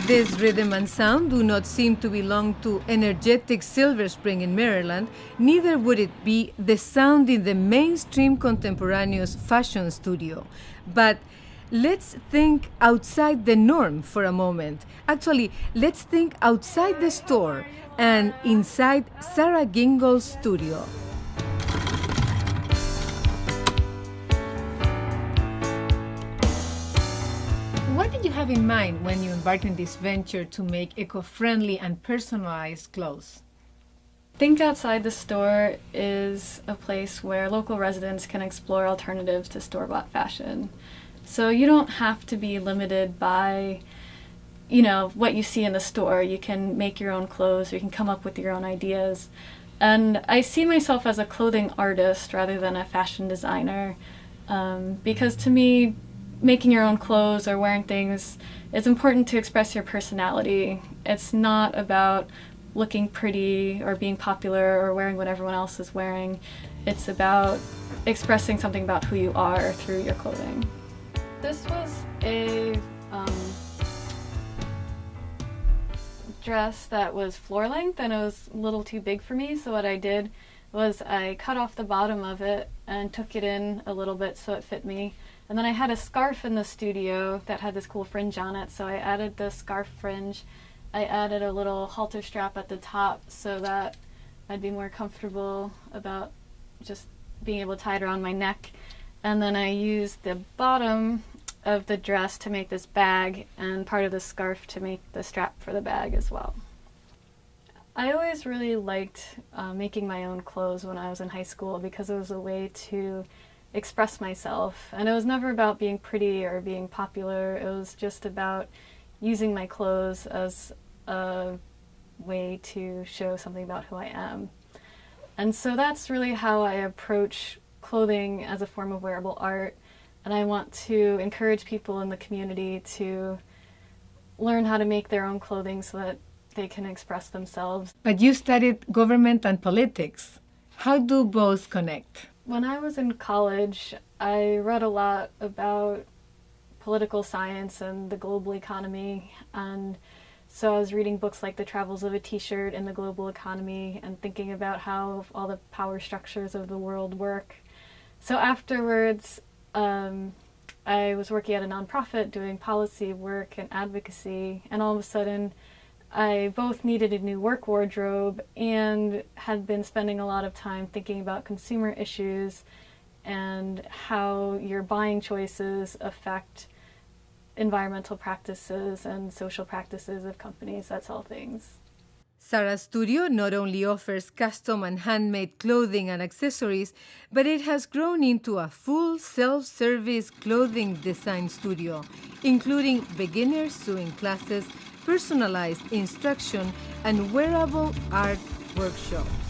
This rhythm and sound do not seem to belong to energetic Silver Spring in Maryland, neither would it be the sound in the mainstream contemporaneous fashion studio. But let's think outside the norm for a moment. Actually, let's think outside the store and inside Sarah Gingold's studio. What did you have in mind when you embarked on this venture to make eco-friendly and personalized clothes? Think Outside the Store is a place where local residents can explore alternatives to store-bought fashion. So you don't have to be limited by, what you see in the store. You can make your own clothes, or you can come up with your own ideas. And I see myself as a clothing artist rather than a fashion designer, because to me, making your own clothes or wearing things, it's important to express your personality. It's not about looking pretty or being popular or wearing what everyone else is wearing. It's about expressing something about who you are through your clothing. This was a dress that was floor length, and it was a little too big for me, so what I did was I cut off the bottom of it and took it in a little bit so it fit me. And then I had a scarf in the studio that had this cool fringe on it, so I added the scarf fringe. I added a little halter strap at the top so that I'd be more comfortable about just being able to tie it around my neck. And then I used the bottom of the dress to make this bag and part of the scarf to make the strap for the bag as well. I always really liked making my own clothes when I was in high school because it was a way to express myself, and it was never about being pretty or being popular. It was just about using my clothes as a way to show something about who I am. And so that's really how I approach clothing as a form of wearable art, and I want to encourage people in the community to learn how to make their own clothing so that they can express themselves. But you studied government and politics. How do both connect? When I was in college, I read a lot about political science and the global economy, and so I was reading books like The Travels of a T-Shirt and the Global Economy and thinking about how all the power structures of the world work. So afterwards, I was working at a nonprofit doing policy work and advocacy, and all of a sudden I both needed a new work wardrobe and had been spending a lot of time thinking about consumer issues and how your buying choices affect environmental practices and social practices of companies that sell things. Sarah's studio not only offers custom and handmade clothing and accessories, but it has grown into a full self-service clothing design studio, including beginner sewing classes, personalized instruction, and wearable art workshops.